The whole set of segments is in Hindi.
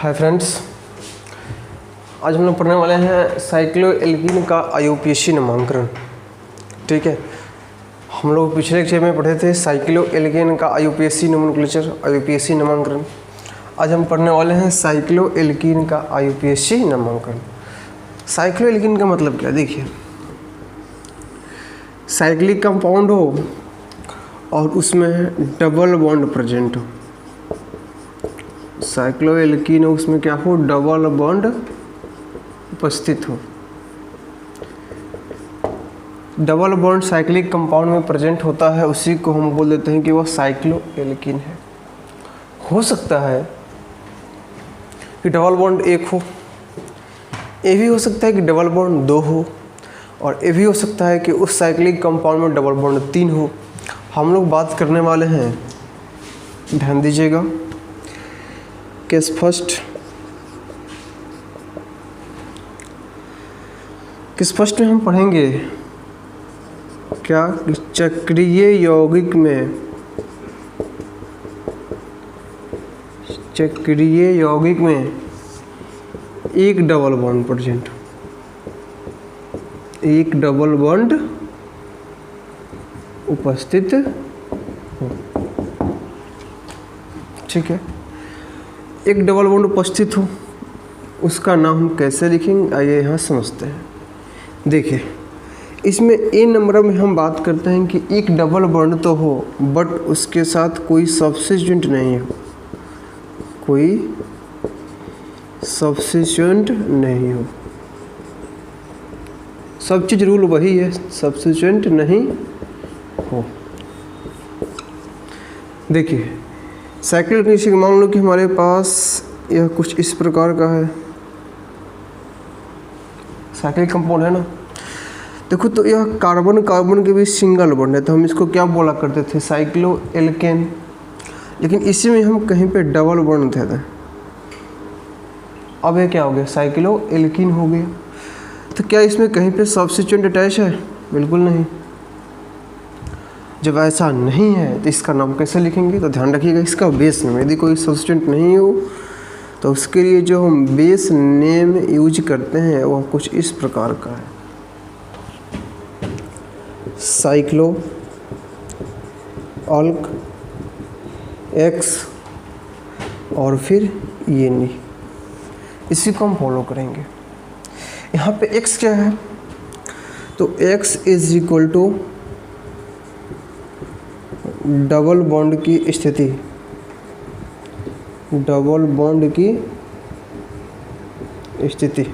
हाय फ्रेंड्स, आज हम लोग पढ़ने वाले हैं साइक्लोएल्कीन का आईयूपीएसी नामांकन। ठीक है, हम लोग पिछले लेक्चर में पढ़े थे साइक्लोएल्कीन का आईयूपीएसी नोमेनक्लेचर, आईयूपीएसी नामांकन। आज हम पढ़ने वाले हैं साइक्लोएल्कीन का आईयूपीएसी नामांकन। साइक्लोएल्कीन का मतलब क्या, देखिए, साइक्लिक कंपाउंड हो और उसमें डबल बॉन्ड प्रेजेंट हो। साइक्लोएल्कीन उसमें क्या हो, डबल बॉन्ड उपस्थित हो। डबल बॉन्ड साइक्लिक कंपाउंड में प्रेजेंट होता है, उसी को हम बोल देते हैं कि वह साइक्लोएल्कीन है। हो सकता है कि डबल बॉन्ड एक हो, ये भी हो सकता है कि डबल बॉन्ड दो हो, और ये भी हो सकता है कि उस साइक्लिक कंपाउंड में डबल बॉन्ड तीन हो। हम लोग बात करने वाले हैं, ध्यान दीजिएगा, केस फर्स्ट में हम पढ़ेंगे क्या, चक्रीय यौगिक में एक डबल बॉन्ड प्रेजेंट, एक डबल बॉन्ड उपस्थित हो। ठीक है, एक डबल बॉन्ड उपस्थित हो, उसका नाम हम कैसे लिखेंगे, आइए यहाँ समझते हैं। देखिए, इसमें ए नंबर में हम बात करते हैं कि एक डबल बॉन्ड तो हो बट उसके साथ कोई सब्स्टिट्यूएंट नहीं हो, कोई सब्स्टिट्यूएंट नहीं हो। सब चीज़ रूल वही है, सब्स्टिट्यूएंट नहीं हो। देखिए, साइकिल किसी मान लो कि हमारे पास यह कुछ इस प्रकार का है, साइक्लिक कंपाउंड है ना। देखो तो यह कार्बन कार्बन के बीच सिंगल बॉन्ड है, तो हम इसको क्या बोला करते थे, साइक्लोएल्केन। लेकिन इसी में हम कहीं पे डबल बॉन्ड थे, अब ये क्या हो गया, साइक्लोएल्कीन हो गया। तो क्या इसमें कहीं पे सब्स्टिट्यूएंट अटैच है, बिल्कुल नहीं। जब ऐसा नहीं है तो इसका नाम कैसे लिखेंगे, तो ध्यान रखिएगा, इसका बेस नेम, यदि कोई सब्स्टिट्यूएंट नहीं हो तो उसके लिए जो हम बेस नेम यूज करते हैं वह कुछ इस प्रकार का है, साइक्लो अल्क एक्स और फिर ये नी, इसी को हम फॉलो करेंगे। यहाँ पे एक्स क्या है, तो x is equal to double bond की स्थिति, डबल बॉन्ड की स्थिति।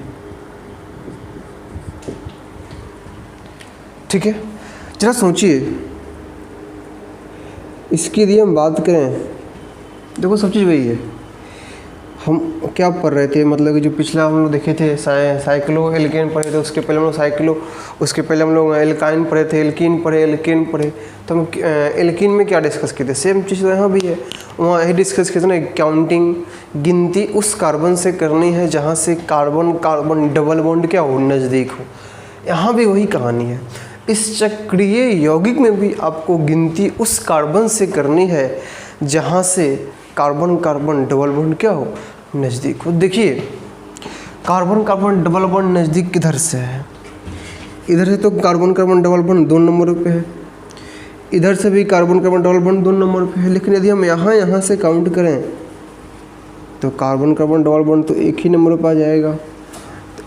ठीक है, जरा सोचिए, इसकी यदि हम बात करें, देखो सब चीज़ वही है। हम क्या पढ़ रहे थे, मतलब कि जो पिछला हम लोग देखे थे साइक्लोएल्केन पढ़े थे, उसके पहले हम लोग उसके पहले हम लोग एल्काइन पढ़े थे, एल्केन पढ़े। तो हम एल्कीन में क्या डिस्कस किए थे, सेम चीज़ यहाँ भी है, वहाँ यही डिस्कस किए थे ना, काउंटिंग, गिनती उस कार्बन से करनी है जहाँ से कार्बन कार्बन डबल बॉन्ड क्या हो, नज़दीक हो। यहाँ भी वही कहानी है, इस चक्रीय यौगिक में भी आपको गिनती उस कार्बन से करनी है जहाँ से कार्बन कार्बन डबल बॉन्ड क्या हो, नज़दीक हो। देखिए, कार्बन कार्बन डबल बॉन्ड नज़दीक किधर से है, इधर से तो carbon carbon double bond 2 number पे है, इधर से भी carbon carbon double bond 2 number पे है। लेकिन यदि हम यहाँ से काउंट करें तो कार्बन कार्बन डबल बॉन्ड तो एक ही नंबर पर आ जाएगा। तो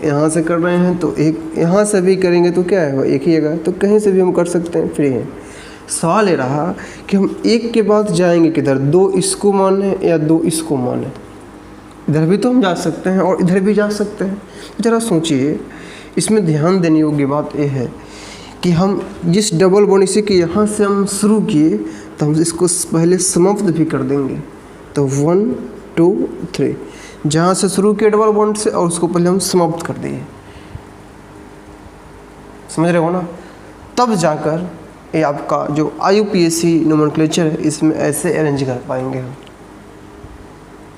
यहाँ से कर रहे हैं तो एक, यहाँ से भी करेंगे तो क्या है, एक ही आएगा। तो कहीं से भी हम कर सकते हैं, फ्री है। सवाल ये रहा कि हम एक के बाद जाएंगे किधर, 2 इसको माने या 2 इसको माने। इधर भी तो हम जा सकते हैं और इधर भी जा सकते हैं। ज़रा सोचिए, इसमें ध्यान देने योग्य बात यह है कि हम जिस डबल बॉन्ड, इसी के यहाँ से हम शुरू किए तो हम इसको पहले समाप्त भी कर देंगे। तो 1 2 3, जहाँ से शुरू किए डबल बॉन्ड से, और उसको पहले हम समाप्त कर दिए। समझ रहे हो ना, तब जाकर ये आपका जो आईयूपीएसी नोमेनक्लेचर है इसमें ऐसे अरेंज कर पाएंगे हम।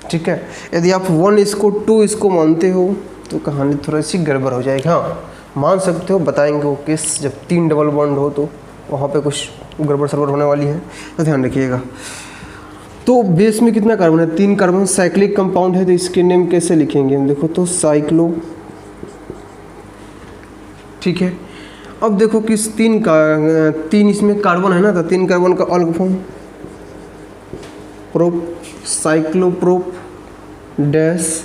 ठीक है, यदि आप 1 इसको 2 इसको मानते हो तो कहानी थोड़ी सी गड़बड़ हो जाएगी। हाँ, मान सकते हो, बताएंगे वो केस जब 3 डबल बॉन्ड हो तो वहाँ पे कुछ गड़बड़ सरबड़ होने वाली है, तो ध्यान रखिएगा। तो बेस में कितना कार्बन है, 3 कार्बन, साइक्लिक कंपाउंड है, तो इसके नेम कैसे लिखेंगे हम, देखो तो साइक्लो, ठीक है। अब देखो कि 3 इसमें कार्बन है ना, तो 3 कार्बन का अल्क फॉर्म प्रोप, साइक्लोप्रोप डैश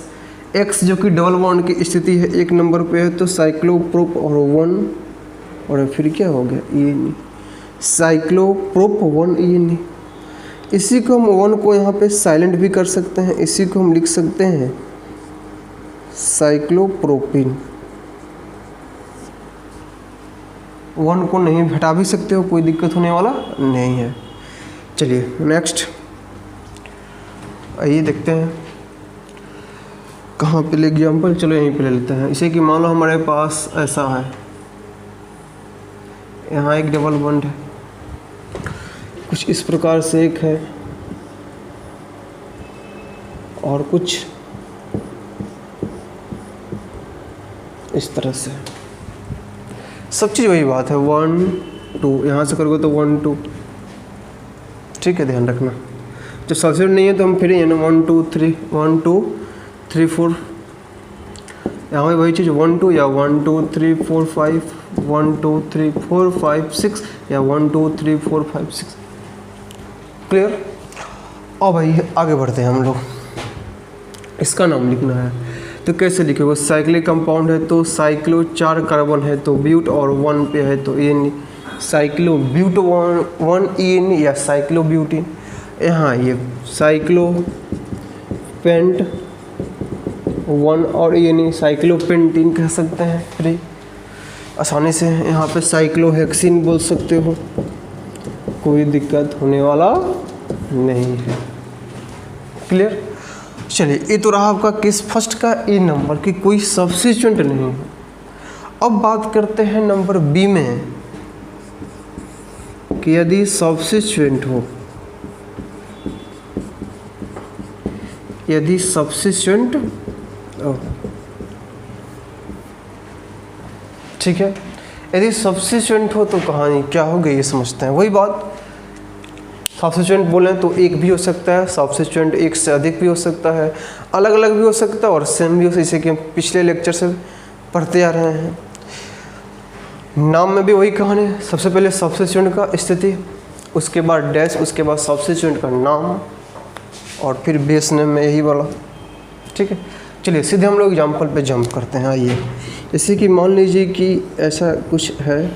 एक्स, जो कि डबल बॉन्ड की स्थिति है 1 नंबर पे है, तो साइक्लोप्रोप और 1 और फिर क्या हो गया ई, साइक्लोप्रोप 1 ई। इसी को हम 1 को यहाँ पे साइलेंट भी कर सकते हैं, इसी को हम लिख सकते हैं साइक्लोप्रोपिन। 1 को नहीं हटा भी सकते हो, कोई दिक्कत होने वाला नहीं है। चलिए नेक्स्ट, आइए देखते हैं कहाँ पे ले एग्जाम्पल, चलो यहीं पे ले लेते हैं। इसे कि मान लो हमारे पास ऐसा है, यहाँ एक डबल बॉन्ड है, कुछ इस प्रकार से एक है और कुछ इस तरह से, सब चीज़ वही बात है 1 2, यहाँ से करोगे तो 1 2, ठीक है, ध्यान रखना। जब सब्सिट्यूट नहीं है तो हम फिर 1 2 3 1 2 3 4, यहाँ पे वही चीज़ 1 2 या 1 2 3 4 5 1 2 3 4 5 6 या 1 2 3 4 5 6, क्लियर। और भाई आगे बढ़ते हैं हम लोग, इसका नाम लिखना है तो कैसे लिखोगे, साइक्लिक कंपाउंड है तो साइक्लो 4 कार्बन है तो ब्यूट और 1 पे है तो एन, साइक्लो ब्यूट 1 एन या साइक्लो ब्यूटिन। यहाँ ये साइक्लो पेंट 1 और एन साइक्लो पेंटिन कह सकते हैं, फ्री आसानी से। यहाँ पे साइक्लो हेक्सिन बोल सकते हो, कोई दिक्कत होने वाला नहीं है, क्लियर। चलिए ये तो रहा आपका केस फर्स्ट का ए नंबर कि कोई सब्स्टिट्यूएंट नहीं है। अब बात करते हैं नंबर बी में कि यदि सब्स्टिट्यूएंट हो, यदि सब्स्टिट्यूएंट ठीक है, यदि सब्स्टिट्यूएंट हो तो कहानी क्या हो गई ये समझते हैं। वही बात, सब्स्टिट्यूएंट बोलें तो एक भी हो सकता है, सब्स्टिट्यूएंट एक से अधिक भी हो सकता है, अलग अलग भी हो सकता है और सेम भी हो सकता है, जैसे कि हम पिछले लेक्चर से पढ़ते आ रहे हैं। नाम में भी वही कहानी, सबसे पहले सब्स्टिट्यूएंट का स्थिति, उसके बाद डैश, उसके बाद सब्स्टिट्यूएंट का नाम और फिर बेस नेम में यही वाला, ठीक है। चलिए सीधे हम लोग एग्जाम्पल पे जंप करते हैं। आइए, जैसे कि मान लीजिए कि ऐसा कुछ है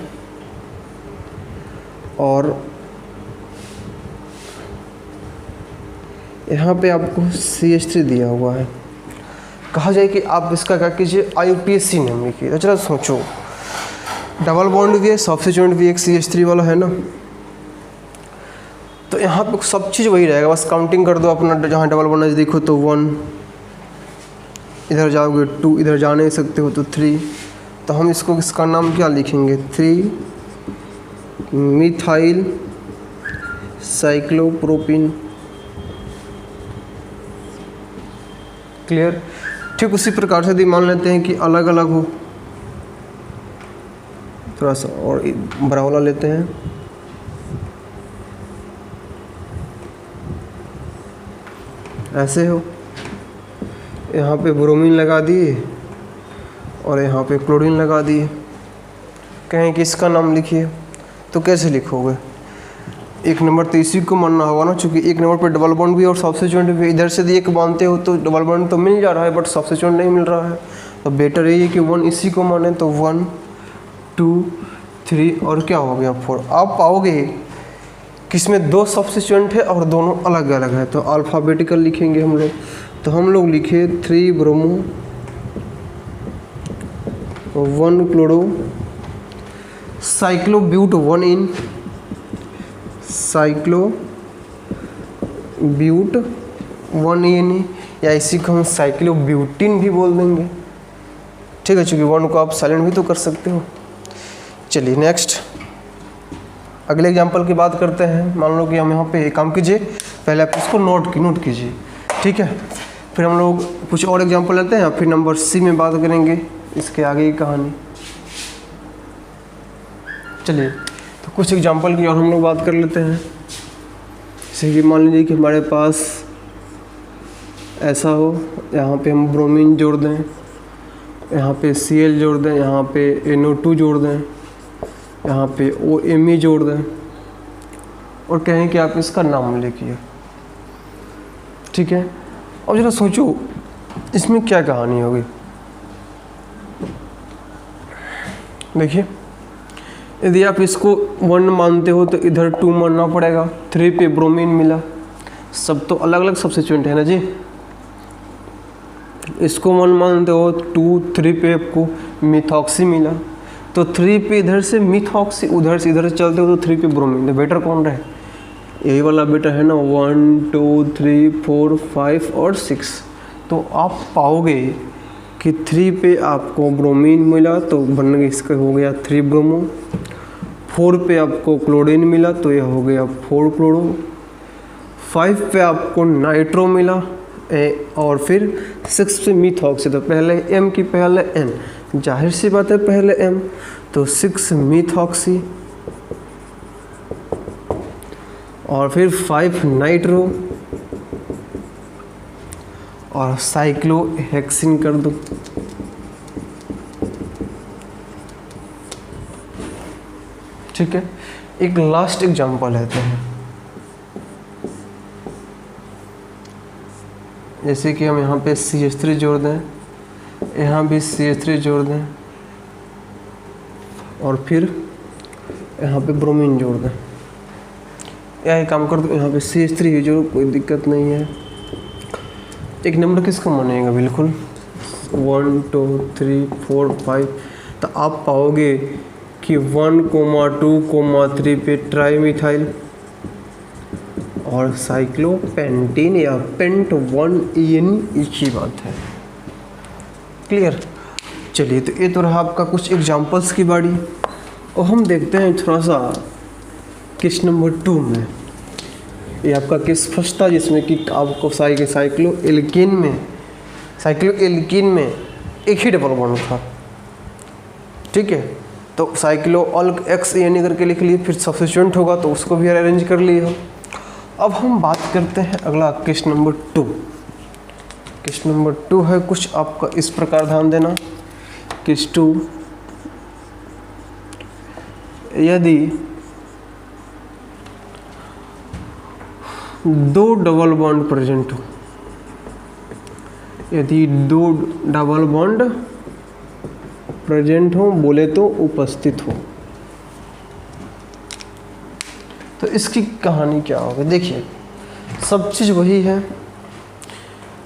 और यहाँ पे आपको CH3 दिया हुआ है, कहा जाए कि आप इसका क्या कीजिए IUPAC नेम लिखिए। तो चलो सोचो, डबल बॉन्ड भी है, सब्स्टिट्यूएंट भी एक CH3 वाला है ना, तो यहाँ पे सब चीज़ वही रहेगा, बस काउंटिंग कर दो अपना। जहाँ डबल बॉन्ड नज़दीक हो तो 1, इधर जाओगे 2, इधर जा नहीं सकते हो तो 3, तो हम इसको इसका नाम क्या लिखेंगे 3 मिथाइल साइक्लोप्रोपिन, क्लियर। ठीक उसी प्रकार से यदि मान लेते हैं कि अलग अलग हो, थोड़ा सा और बड़ा वाला लेते हैं, ऐसे हो, यहाँ पे ब्रोमीन लगा दिए और यहाँ पे क्लोरीन लगा दिए, कहें कि इसका नाम लिखिए, तो कैसे लिखोगे। 1 नंबर तो इसी को मानना होगा ना, चूँकि 1 नंबर पे डबल बॉन्ड भी और सब्स्टिट्यूएंट भी, इधर से एक मानते हो तो डबल बॉन्ड तो मिल जा रहा है बट सब्स्टिट्यूएंट नहीं मिल रहा है, तो बेटर यही है कि 1 इसी को माने। तो 1 2 3 और क्या हो गया 4। आप पाओगे कि इसमें 2 सब्स्टिट्यूएंट है और दोनों अलग अलग है, तो अल्फ़ाबेटिकल लिखेंगे हम लोग। तो हम लोग लिखे 3 ब्रोमो 1 क्लोरो साइक्लोब्यूट 1 इन साइक्लोब्यूट 1 इन, या इसी को हम साइक्लोब्यूटिन भी बोल देंगे, ठीक है, चूँकि 1 को आप साइलेंट भी तो कर सकते हो। चलिए नेक्स्ट अगले एग्जांपल की बात करते हैं। मान लो कि हम यहाँ पे एक काम कीजिए, पहले आप इसको नोट कीजिए, ठीक है, फिर हम लोग कुछ और एग्जांपल लेते हैं, फिर नंबर सी में बात करेंगे इसके आगे की कहानी। चलिए तो कुछ एग्जांपल की और हम लोग बात कर लेते हैं। जैसे कि मान लीजिए कि हमारे पास ऐसा हो, यहाँ पे हम ब्रोमीन जोड़ दें, यहाँ पे Cl जोड़ दें, यहाँ पे NO2 जोड़ दें, यहाँ पे OMe जोड़ दें और कहें कि आप इसका नाम लिखिए। ठीक है, अब जरा सोचो इसमें क्या कहानी होगी। देखिए, यदि आप इसको 1 मानते हो तो इधर 2 मानना पड़ेगा। 3 पे ब्रोमीन मिला, सब तो अलग अलग सब्स्टिट्यूएंट है ना जी। इसको 1 मानते हो, 2 3 पे आपको मिथॉक्सी मिला, तो 3 पे इधर से मिथॉक्सी, उधर से इधर से चलते हो तो 3 पे ब्रोमीन। तो बेटर कौन रहे? यही वाला बेटर है ना, 1 2 3 4 5 और 6। तो आप पाओगे कि 3 पे आपको ब्रोमीन मिला तो बन गया, इसका हो गया 3 ब्रोमो। 4 पे आपको क्लोरीन मिला तो यह हो गया 4 क्लोरो। 5 पे आपको नाइट्रो मिला और फिर 6 पे मिथॉक्सी। तो पहले M की पहले N, जाहिर सी बात है पहले M, तो 6 मिथॉक्सी और फिर 5 नाइट्रो और साइक्लोहेक्सिन कर दो। ठीक है, एक लास्ट एग्जांपल लेते हैं। जैसे कि हम यहाँ पे CH3 जोड़ दें, यहाँ भी CH3 जोड़ दें और फिर यहाँ पे ब्रोमीन जोड़ दें। यही काम कर दो, यहाँ पे CH3 ही जोड़ो, कोई दिक्कत नहीं है। एक नंबर किसका मानेगा? बिल्कुल 1 2 3 4 5। तो आप पाओगे कि 1 2 3 पे ट्राईमिथाइल और साइक्लोपेंटीन या पेंट 1-EN, एक ही बात है। क्लियर? चलिए, तो ये तो रहा आपका कुछ एग्जांपल्स की बारी। और हम देखते हैं थोड़ा सा केस नंबर 2 में। ये आपका केस फर्स्ट था जिसमें कि आपको साइक्लो एल्कीन में एक ही डबल बॉन्ड था। ठीक है, तो साइक्लो अल्क XAN करके लिख लिए, फिर सब्स्टिट्यूएंट होगा तो उसको भी अरेंज कर लिए। अब हम बात करते हैं अगला केस नंबर 2। केस नंबर 2 है कुछ आपका इस प्रकार, ध्यान देना। केस 2, यदि 2 डबल बॉन्ड प्रेजेंट हो, यदि 2 डबल बॉन्ड प्रेजेंट हो, बोले तो उपस्थित हो, तो इसकी कहानी क्या होगी? देखिए, सब चीज़ वही है,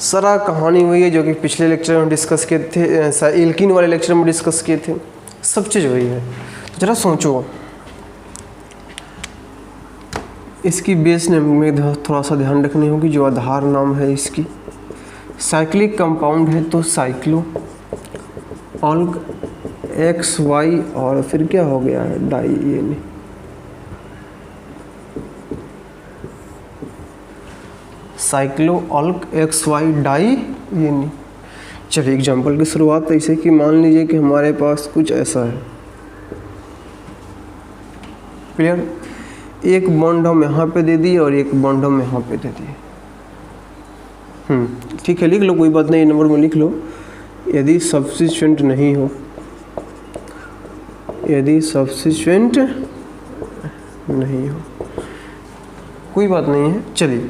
सारा कहानी वही है जो कि पिछले लेक्चर में डिस्कस किए थे, एल्कीन वाले लेक्चर में डिस्कस किए थे। सब चीज़ वही है। तो जरा सोचो, इसकी बेस नेम में थोड़ा सा ध्यान रखनी होगी। जो आधार नाम है इसकी, साइक्लिक कंपाउंड है तो साइक्लो अल्क XY और फिर क्या हो गया है, di. Cyclo alk XY di. चलिए, एग्जाम्पल की शुरुआत ऐसे कि मान लीजिए कि हमारे पास कुछ ऐसा है। क्लियर? एक बॉन्ड हम यहाँ पे दे दिए और एक बॉन्ड हम यहाँ पे दे दिए। ठीक है, लिख लो, कोई बात नहीं, नंबर में लिख लो। यदि सब्स्टिट्यूएंट नहीं हो, यदि सब्स्टिट्यूएंट नहीं हो, कोई बात नहीं है। चलिए,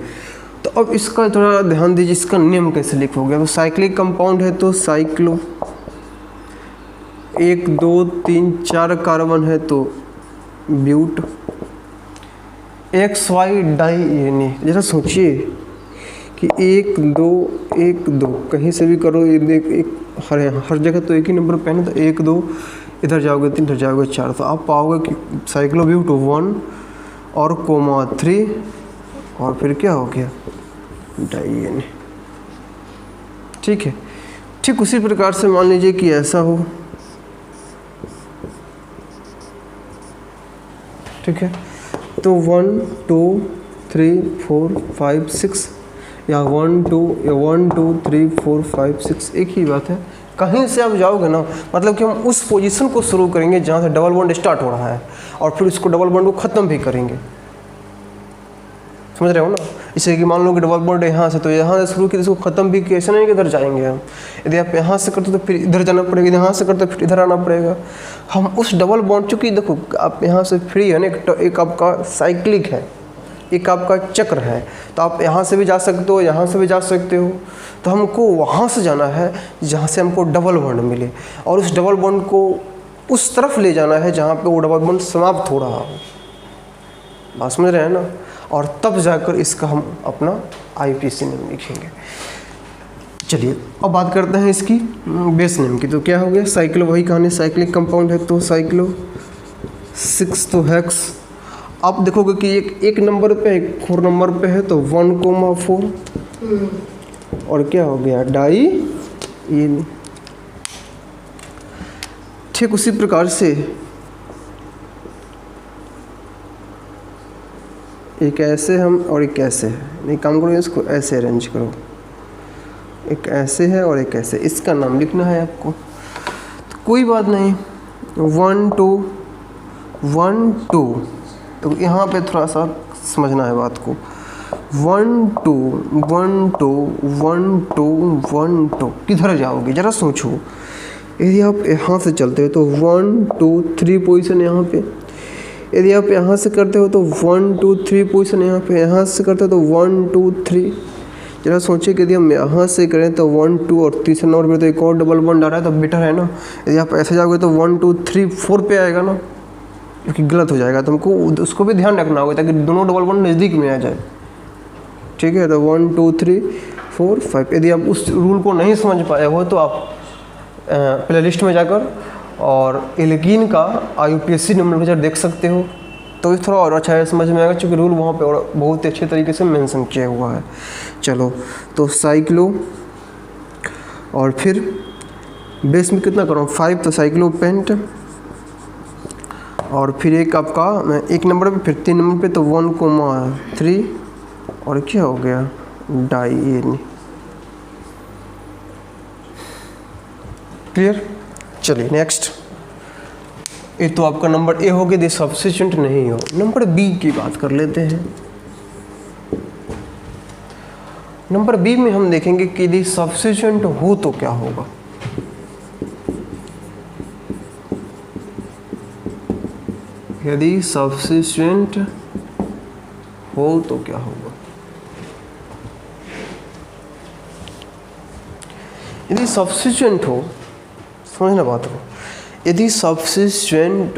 तो अब इसका थोड़ा ध्यान दीजिए, इसका नियम कैसे लिखोगे। तो साइक्लिक कंपाउंड है तो साइक्लो, 1 2 3 4 कार्बन है तो ब्यूट, XY डाई। जरा सोचिए कि 1 2 1 2 कहीं से भी करो, एक हर जगह तो एक ही नंबर पहने, तो 1 2 इधर जाओगे 3, इधर जाओगे 4, तो आप पाओगे कि साइक्लोब्यूट 1 और कोमा 3 और फिर क्या हो गया, डाई। ठीक है, ठीक उसी प्रकार से मान लीजिए कि ऐसा हो। ठीक है, तो 1 2 3 4 5 6 या 1 2 3 4 5 6 एक ही बात है। कहीं से आप जाओगे ना, मतलब कि हम उस पोजीशन को शुरू करेंगे जहाँ से डबल बॉन्ड स्टार्ट हो रहा है और फिर उसको डबल बॉन्ड को ख़त्म भी करेंगे। समझ रहे हो ना। जैसे कि मान लो कि डबल बॉन्ड यहाँ से, तो यहाँ से शुरू की इसको ख़त्म भी कैसे नहीं कि इधर जाएंगे हम। यदि आप यहाँ से करते तो फिर इधर जाना पड़ेगा, यदि यहाँ से करते तो फिर इधर आना पड़ेगा। हम उस डबल बॉन्ड, चूँकि देखो आप यहाँ से फ्री है ना, एक आपका साइक्लिक है, एक आपका चक्र है, तो आप यहाँ से भी जा सकते हो, यहाँ से भी जा सकते हो। तो हमको वहाँ से जाना है जहाँ से हमको डबल बॉन्ड मिले, और उस डबल बॉन्ड को उस तरफ ले जाना है जहाँ पे वो डबल बॉन्ड समाप्त हो रहा हो। बात समझ रहे हैं ना। और तब जाकर इसका हम अपना IUPAC नेम लिखेंगे। चलिए अब बात करते हैं इसकी बेस नेम की। तो क्या हो गया, साइक्लो, वही कहानी, साइक्लिक कंपाउंड है तो साइक्लो 6 तो हेक्स। आप देखोगे कि एक नंबर पे, एक 4 नंबर पे है, तो 1,4 और क्या हो गया, डाई ये। ठीक उसी प्रकार से एक ऐसे हम और एक ऐसे है, नहीं काम करो, इसको ऐसे अरेंज करो, एक ऐसे है और एक ऐसे, इसका नाम लिखना है आपको। तो कोई बात नहीं, 1 2 1 2, तो यहाँ पे थोड़ा सा समझना है बात को। 1 2 1 2 1 2 1 2, किधर जाओगे जरा सोचो। यदि आप यहाँ से चलते हो तो 1 2 3 पोजीशन यहाँ पे, यदि आप यहाँ से करते हो तो 1 2 3 पोजीशन यहाँ पे, यहाँ से करते हो तो 1 2 3। जरा सोचिए कि यदि हम यहाँ से करें तो 1 2 और तीसरे नंबर पे तो एक और डबल बॉन्ड आ रहा है, तो बेटर है ना। यदि आप ऐसे जाओगे तो 1 2 3 4 पे आएगा ना, क्योंकि गलत हो जाएगा। तो हमको उसको भी ध्यान रखना होगा ताकि दोनों डबल बॉन्ड नज़दीक में आ जाए। ठीक है, तो 1 2 3 4 5। यदि आप उस रूल को नहीं समझ पाए हो तो आप प्ले लिस्ट में जाकर और एल्कीन का IUPAC नोमेनक्लेचर देख सकते हो, तो थोड़ा और अच्छा है, समझ में आएगा, क्योंकि रूल वहाँ पे और बहुत अच्छे तरीके से मेंशन किया हुआ है। चलो तो साइक्लो, और फिर बेस में कितना करूँ 5, तो साइक्लो पेंट, और फिर एक आपका एक नंबर पे, फिर 3 नंबर पे तो 1,3 और क्या हो गया, डाई। क्लियर। चलिए नेक्स्ट, ये तो आपका नंबर A हो गया, यदि सब्स्टिट्यूएंट नहीं हो। नंबर B की बात कर लेते हैं। नंबर B में हम देखेंगे कि यदि सब्स्टिट्यूएंट हो तो क्या होगा। यदि सब्स्टिट्यूएंट हो तो क्या होगा। यदि सब्स्टिट्यूएंट समझना बात हो, यदि सब्स्टिट्यूएंट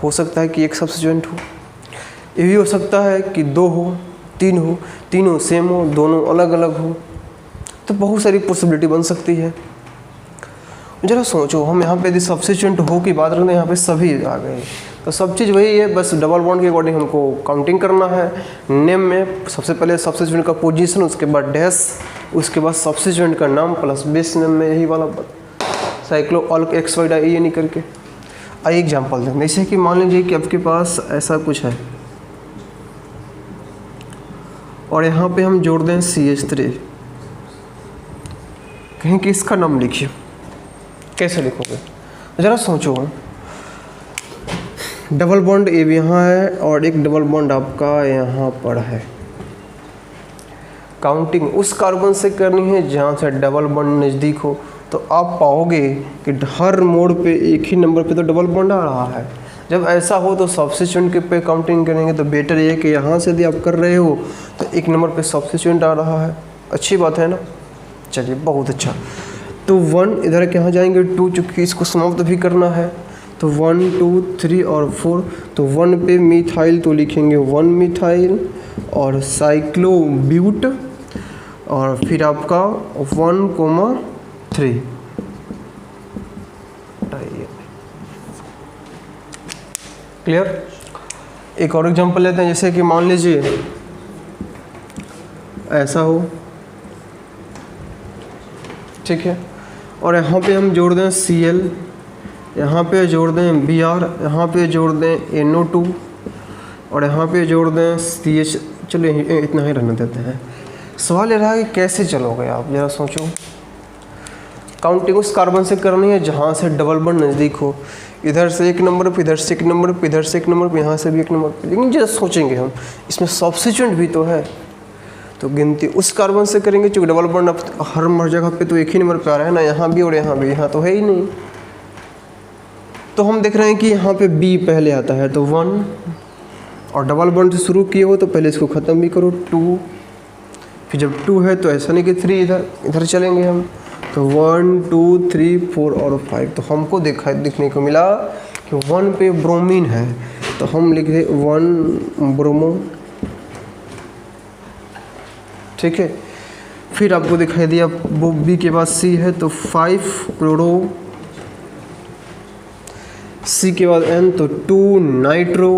हो सकता है कि एक सब्स्टिट्यूएंट हो, ये भी हो सकता है कि 2 हो, 3 हो, तीनों सेम हो, दोनों अलग अलग हो, तो बहुत सारी पॉसिबिलिटी बन सकती है। जरा सोचो, हम यहाँ पे यदि सब्स्टिट्यूएंट हो की बात करते हैं, यहाँ पे सभी आ गए, तो सब चीज़ वही है, बस डबल बॉन्ड के अकॉर्डिंग हमको काउंटिंग करना है। नेम में सबसे पहले सब्स्टिट्यूएंट का पोजीशन, उसके बाद डैश, उसके बाद सब्स्टिट्यूएंट का नाम प्लस बेस नेम में यही वाला साइक्लो अल्क XY डाई नहीं करके। आइए एग्जाम्पल दें, जैसे कि मान लीजिए कि आपके पास ऐसा कुछ है और यहाँ पे हम जोड़ दें CH3, कहीं कि इसका नाम लिखिए, कैसे लिखोगे ज़रा सोचो। डबल बॉन्ड ए भी यहाँ है और एक डबल बॉन्ड आपका यहाँ पर है। काउंटिंग उस कार्बन से करनी है जहाँ से डबल बॉन्ड नज़दीक हो, तो आप पाओगे कि हर मोड़ पे एक ही नंबर पे तो डबल बॉन्ड आ रहा है। जब ऐसा हो तो सब्स्टिट्यूएंट के पे काउंटिंग करेंगे, तो बेटर ये कि यहाँ से यदि आप कर रहे हो तो एक नंबर पे सब्स्टिट्यूएंट आ रहा है। अच्छी बात है ना। चलिए बहुत अच्छा। तो 1 इधर के यहाँ जाएंगे, 2 चूँकि इसको समाप्त भी करना है, तो 1 2 3 और 4, तो 1 पे मिथाइल तो लिखेंगे 1 मिथाइल और साइक्लोब्यूट, और फिर आपका 1,3 क्लियर। एक और एग्जांपल लेते हैं, जैसे कि मान लीजिए ऐसा हो, ठीक है, और यहाँ पे हम जोड़ दें Cl, यहाँ पे जोड़ दें Br, यहाँ पे जोड़ दें NO2 और यहाँ पे जोड़ दें CH। चलिए इतना ही रहने देते हैं। सवाल ये रहा कि कैसे चलोगे आप, ज़रा सोचो। काउंटिंग उस कार्बन से करनी है जहाँ से डबल बॉन्ड नज़दीक हो। इधर से एक नंबर पे, इधर से एक नंबर पे, इधर से एक नंबर पे, यहाँ से भी एक नंबर पे। लेकिन जैसे सोचेंगे हम, इसमें सब्स्टिट्यूएंट भी तो है, तो गिनती उस कार्बन से करेंगे क्योंकि डबल बॉन्ड हर जगह पे तो एक ही नंबर पे आ रहा है ना, यहाँ भी और यहाँ भी, यहाँ तो है ही नहीं। तो हम देख रहे हैं कि यहाँ पे बी पहले आता है तो 1, और डबल बॉन्ड से शुरू किए हो तो पहले इसको ख़त्म भी करो 2, फिर जब 2 है तो ऐसा नहीं कि 3 इधर चलेंगे हम, तो 1 2 3 4 और 5। तो हमको देखने को मिला कि 1 पे ब्रोमीन है, तो हम लिख रहे 1 ब्रोमो, ठीक है। फिर आपको दिखाई दिया वो बी के बाद सी है तो 5 क्लोरो, सी के बाद एन तो 2 नाइट्रो,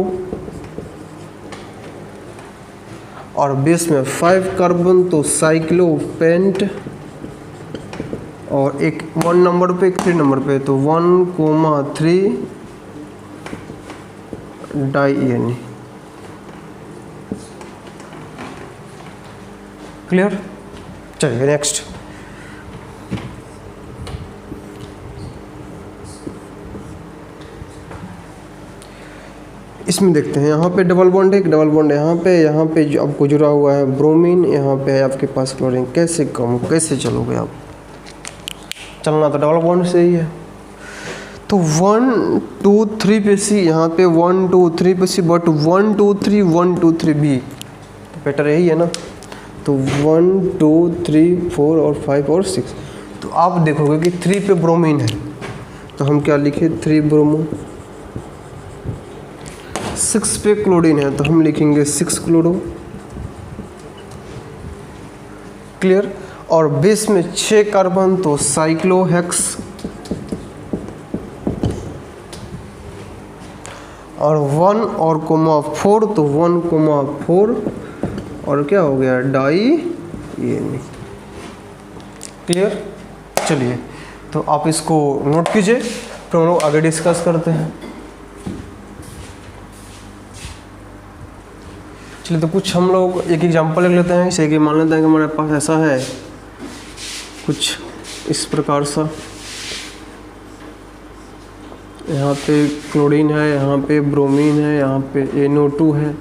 और बेस में 5 कार्बन तो साइक्लोपेंट, और एक 1 नंबर पे एक 3 नंबर पे तो 1,3 डाइएनी। क्लियर? चलिए नेक्स्ट। इसमें देखते हैं, यहाँ पे डबल बॉन्ड है, एक डबल बॉन्ड है यहाँ पे जो आपको जुड़ा हुआ है ब्रोमीन, यहाँ पे है आपके पास क्लोरीन। कैसे चलोगे आप? चलना तो डबल बॉन्ड से ही है। तो 1 2 3 पे सी, यहाँ पे 1 2 3 पे सी, बट 1 2 3 1 2 3 बी, तो बेटर यही है ना। तो 1 2 3 4 और 5 और 6, तो आप देखोगे कि 3 पे ब्रोमीन है, तो हम क्या लिखे 3 ब्रोमो। 6 पे क्लोरीन है तो हम लिखेंगे 6 क्लोरो। क्लियर? और बेस में 6 कार्बन तो साइक्लोहेक्स, और 1 और कोमा 4 तो 1,4 और क्या हो गया डाइएनी। क्लियर? चलिए तो आप इसको नोट कीजिए, फिर हम लोग आगे डिस्कस करते हैं। चलिए तो कुछ हम लोग एक एग्जांपल लिख लेते हैं, जैसे कि मान लेते हैं कि हमारे पास ऐसा है कुछ इस प्रकार सा, यहाँ पे क्लोरीन है, यहाँ पे ब्रोमीन है, यहाँ पे NO2 है,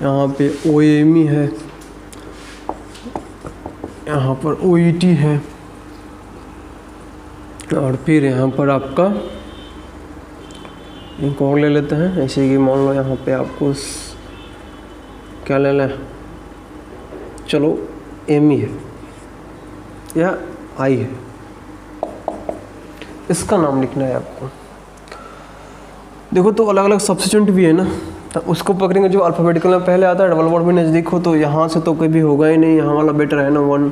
यहाँ पे OMe है, यहाँ पर OET है, और फिर यहाँ पर आपका इनको और ले लेते हैं। ऐसे कि मान लो यहाँ पे आपको क्या लेना है, चलो Me है या I है, इसका नाम लिखना है आपको। देखो तो अलग अलग सब्स्टिट्यूएंट भी है ना, तो उसको पकड़ेंगे जो अल्फ़ाबेटिकल में पहले आता है, डबल बॉन्ड में नज़दीक हो तो यहाँ से तो कोई भी होगा ही नहीं, यहाँ वाला बेटर है ना 1।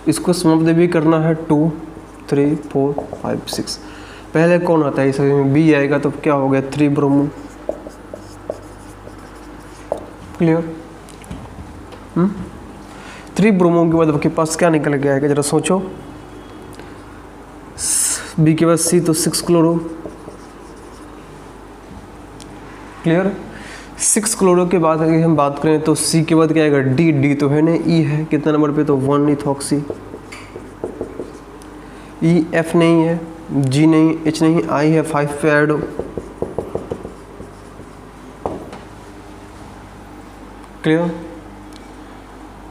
इसको समाप्त भी करना है 2 3 4 5 6। पहले कौन आता है, इस में बी आएगा तो क्या हो गया 3 ब्रोमो। क्लियर? 3 ब्रोमो के बाद आपके पास क्या निकल गया है, जरा सोचो। बी के बाद सी तो 6 क्लोरो। क्लियर? 6 क्लोरो के बाद अगर हम बात करें तो सी के बाद क्या आएगा डी तो है ना, ई है कितना नंबर पे तो 1 इथॉक्सी। ई एफ नहीं है, जी नहीं, एच नहीं, आई है 5 पे ऐड हो। क्लियर?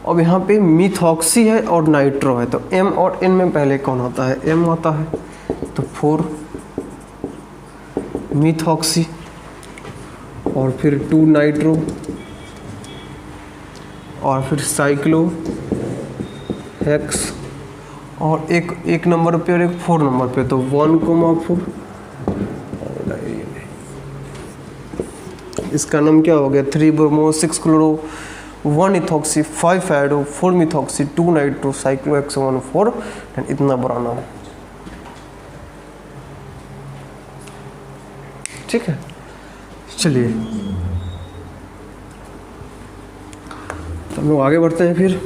अब यहाँ पे मिथॉक्सी है और नाइट्रो है, तो एम और एन में पहले कौन होता है, एम आता है, तो 4 मिथॉक्सी, और फिर 2 नाइट्रो, और फिर साइक्लो हेक्स, और एक नंबर पे और एक 4 नंबर पे, तो 1,4। इसका नाम क्या हो गया 3 bromo 6 chloro 1 ethoxy 5 iodo 4 methoxy 2 nitro cyclo hexane 4, and इतना बड़ा नाम। ठीक है, चलिए तो हम लोग आगे बढ़ते हैं। फिर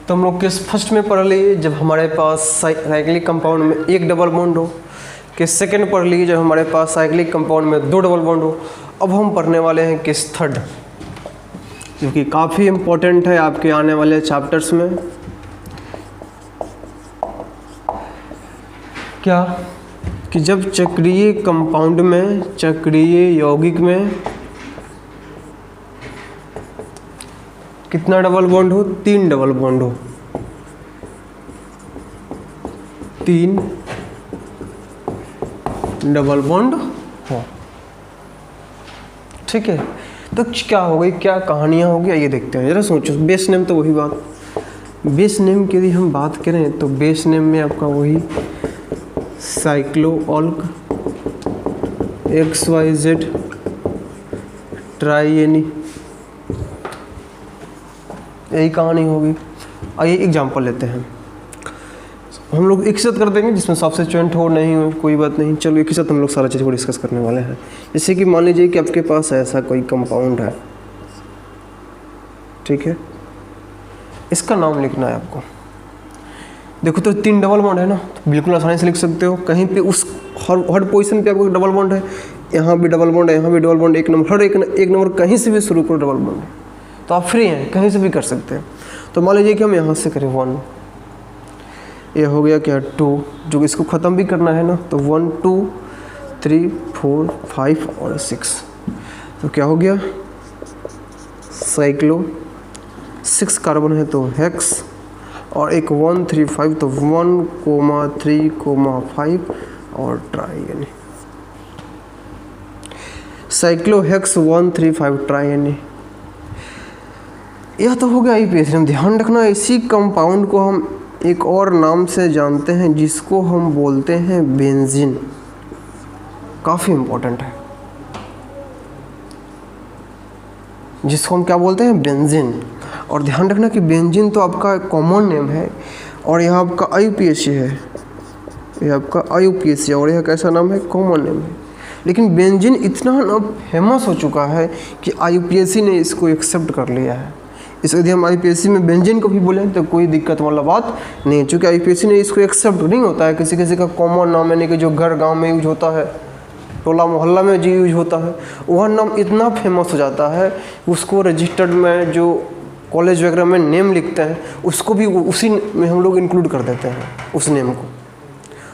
तो हम लोग किस फर्स्ट में पढ़ लिए जब हमारे पास साइक्लिक कंपाउंड में एक डबल बॉन्ड हो, कि सेकंड पढ़ लिए जब हमारे पास साइक्लिक कंपाउंड में 2 डबल बॉन्ड हो, अब हम पढ़ने वाले हैं केस थर्ड, जो कि काफ़ी इम्पोर्टेंट है आपके आने वाले चैप्टर्स में। क्या कि जब चक्रीय कंपाउंड में, चक्रीय यौगिक में कितना डबल बॉन्ड हो, 3 डबल बॉन्ड हो, 3 डबल बॉन्ड हो, ठीक है। तो क्या हो गई, क्या कहानियाँ होगी, आइए देखते हैं। जरा सोचो, बेस नेम तो वही बात, बेस नेम की यदि हम बात करें तो बेस नेम में आपका वही साइक्लोऑल्क, XYZ ट्राइएनी, यही कहानी होगी। आइए एग्जांपल लेते हैं, हम लोग एक साथ कर देंगे जिसमें सब्स्टिट्यूएंट हो नहीं हो कोई बात नहीं। चलो एक ही साथ हम लोग सारा चीज़ को डिस्कस करने वाले हैं। जैसे कि मान लीजिए कि आपके पास ऐसा कोई कंपाउंड है, ठीक है, इसका नाम लिखना है आपको। देखो तो 3 डबल बॉन्ड है ना, तो बिल्कुल आसानी से लिख सकते हो। कहीं पे उस हर पोजीशन पे आपको डबल बॉन्ड है, यहाँ भी डबल बॉन्ड है, यहाँ भी डबल बॉन्ड, एक नंबर, हर एक नंबर कहीं से भी शुरू करो डबल बॉन्ड है, तो आप फ्री हैं, कहीं से भी कर सकते हैं। तो मान लीजिए कि हम यहाँ से करें 1, ये हो गया क्या 2, जो इसको ख़त्म भी करना है ना, तो 1 2 3 4 5 और 6, तो क्या हो गया साइक्लो, 6 कार्बन है तो हेक्स, और एक 1 3 5, तो 1 3 5 और ट्राइएनी, साइक्लोहेक्स 1 3 5 ट्राइएनी। यह तो हो गया IUPAC नेम। ध्यान रखना, इसी कंपाउंड को हम एक और नाम से जानते हैं जिसको हम बोलते हैं बेंजीन। काफ़ी इम्पोर्टेंट है, जिसको हम क्या बोलते हैं, बेंजीन। और ध्यान रखना कि बेंजीन तो आपका कॉमन नेम है, और यह आपका IUPAC है, यह आपका IUPAC है, और यह कैसा नाम है, कॉमन नेम है। लेकिन बेंजीन इतना ना फेमस हो चुका है कि IUPAC ने इसको एक्सेप्ट कर लिया है। इस यदि हम IUPAC में बेंजीन को भी बोलें तो कोई दिक्कत वाला बात नहीं, चूँकि IUPAC ने इसको एक्सेप्ट नहीं होता है। किसी किसी का कॉमन नाम यानी कि जो घर गांव में यूज होता है, टोला मोहल्ला में जो यूज होता है, वह नाम इतना फेमस हो जाता है उसको रजिस्टर्ड में जो कॉलेज वगैरह में नेम लिखते हैं उसको भी उसी में हम लोग इंक्लूड कर देते हैं उस नेम को।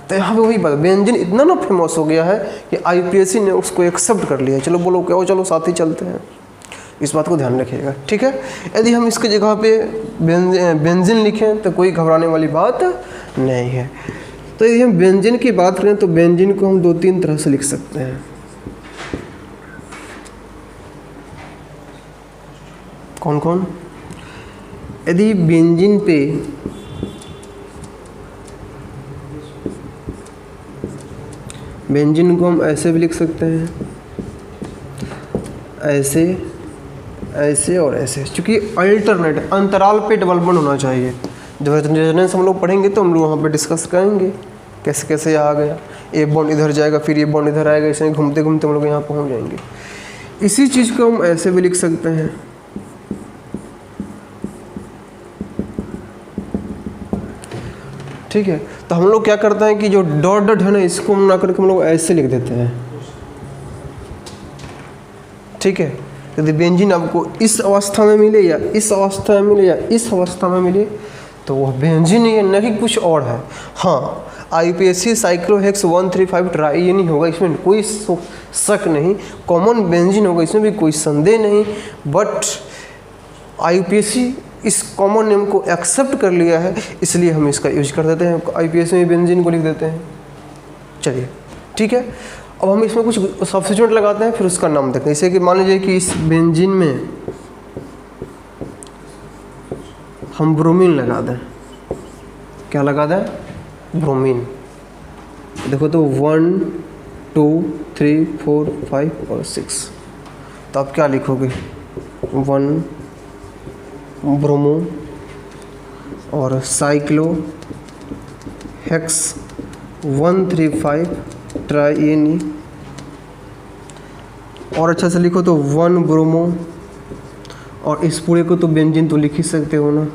तो यहाँ पे वही बात, बेंजीन इतना ना फेमस हो गया है कि IUPAC ने उसको एक्सेप्ट कर लिया है। चलो बोलो क्या हो, चलो साथ ही चलते हैं, इस बात को ध्यान रखिएगा, ठीक है। यदि हम इसकी जगह पे बेंजीन लिखें तो कोई घबराने वाली बात नहीं है। तो यदि हम बेंजीन की बात करें तो बेंजीन को हम 2-3 तरह से लिख सकते हैं। कौन कौन? यदि बेंजीन पे बेंजीन को हम ऐसे भी लिख सकते हैं, ऐसे, ऐसे और ऐसे, क्योंकि अल्टरनेट अंतराल पे डबल बॉन्ड होना चाहिए। जब रेजोनेंस हम लोग पढ़ेंगे तो हम लोग वहाँ पे डिस्कस करेंगे कैसे कैसे यहाँ आ गया, ये बॉन्ड इधर जाएगा, फिर ये बॉन्ड इधर आएगा, ऐसे घूमते घूमते हम लोग यहाँ पहुँच जाएंगे। इसी चीज़ को हम ऐसे भी लिख सकते हैं, ठीक है। तो हम लोग क्या करते हैं कि जो डॉट डॉट है ना, इसको हम ना करके हम लोग ऐसे लिख देते हैं, ठीक है। यदि बेंजीन आपको इस अवस्था में मिले या इस अवस्था में मिले या इस अवस्था में मिले तो वह बेंजीन ही है, न कि कुछ और है। हाँ, IUPAC साइक्लोहेक्स 1 3 5 ट्राइएनी होगा, इसमें कोई शक नहीं। कॉमन बेंजीन होगा, इसमें भी कोई संदेह नहीं। बट IUPAC इस कॉमन नेम को एक्सेप्ट कर लिया है, इसलिए हम इसका यूज कर देते हैं, IUPAC में बेंजीन को लिख देते हैं। चलिए ठीक है, अब हम इसमें कुछ सब्स्टिट्यूएंट लगाते हैं, फिर उसका नाम देखते हैं। जैसे कि मान लीजिए कि इस बेंजीन में हम ब्रोमीन लगा दें। क्या लगा दें? ब्रोमीन। देखो तो 1 2 3 4 5 और 6, तो आप क्या लिखोगे? 1 ब्रोमो और साइक्लो हेक्स 1 3 5 ट्राइएनी, और अच्छा से लिखो तो 1 ब्रोमो, और इस पूरे को तो बेंजीन तो लिख ही सकते हो ना,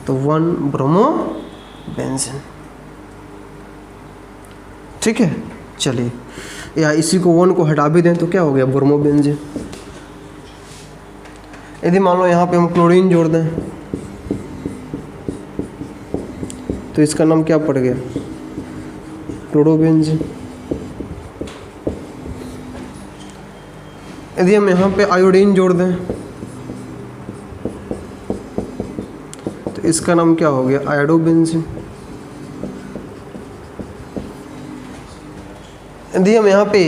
तो 1 ब्रोमो बेंजीन, ठीक है। चलिए, या इसी को 1 को हटा भी दें तो क्या हो गया, ब्रोमोबेंजीन। यदि मान लो यहाँ पे हम क्लोरीन जोड़ दें तो इसका नाम क्या पड़ गया, क्लोरोबेंजीन। यदि हम यहाँ पे आयोडीन जोड़ दें तो इसका नाम क्या हो गया, आयोडोबेंजीन। यदि हम यहाँ पे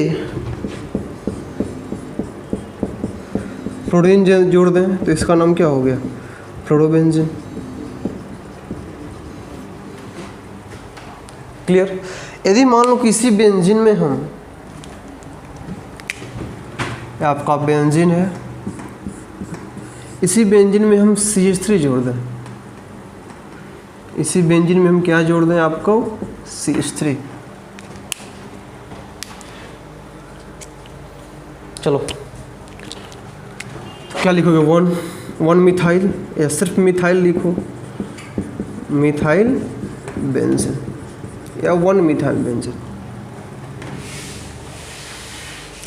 फ्लोरीन जोड़ दें तो इसका नाम क्या हो गया, फ्लोरोबेंजीन। क्लियर। यदि मान लो किसी बेंजीन में हम, आपका बेंजीन है, इसी बेंजीन में हम CH3 जोड़ दें, इसी बेंजीन में हम क्या जोड़ दें आपको, CH3। चलो तो क्या लिखोगे, 1 मिथाइल, या सिर्फ मिथाइल लिखो, मिथाइल बेंजीन या 1 मिथाइल बेंजीन।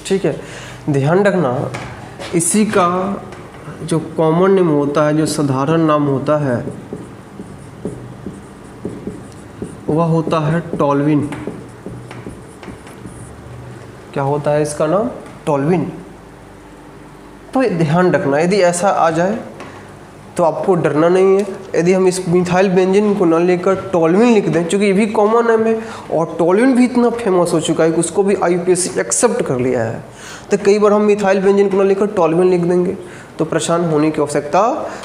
ठीक है, ध्यान रखना इसी का जो कॉमन नेम होता है, जो साधारण नाम होता है, वह होता है टॉल्विन। क्या होता है इसका नाम, टॉल्विन। तो ध्यान रखना, यदि ऐसा आ जाए तो आपको डरना नहीं है। यदि हम इस मिथाइल बेंजीन को ना लेकर टॉल्विन लिख दें, क्योंकि ये भी कॉमन नेम है और टॉल्विन भी इतना फेमस हो चुका है कि उसको भी IUPAC एक्सेप्ट कर लिया है, तो कई बार हम मिथाइल बेंजीन को ना लेकर टॉल्विन लिख देंगे, तो परेशान होने की आवश्यकता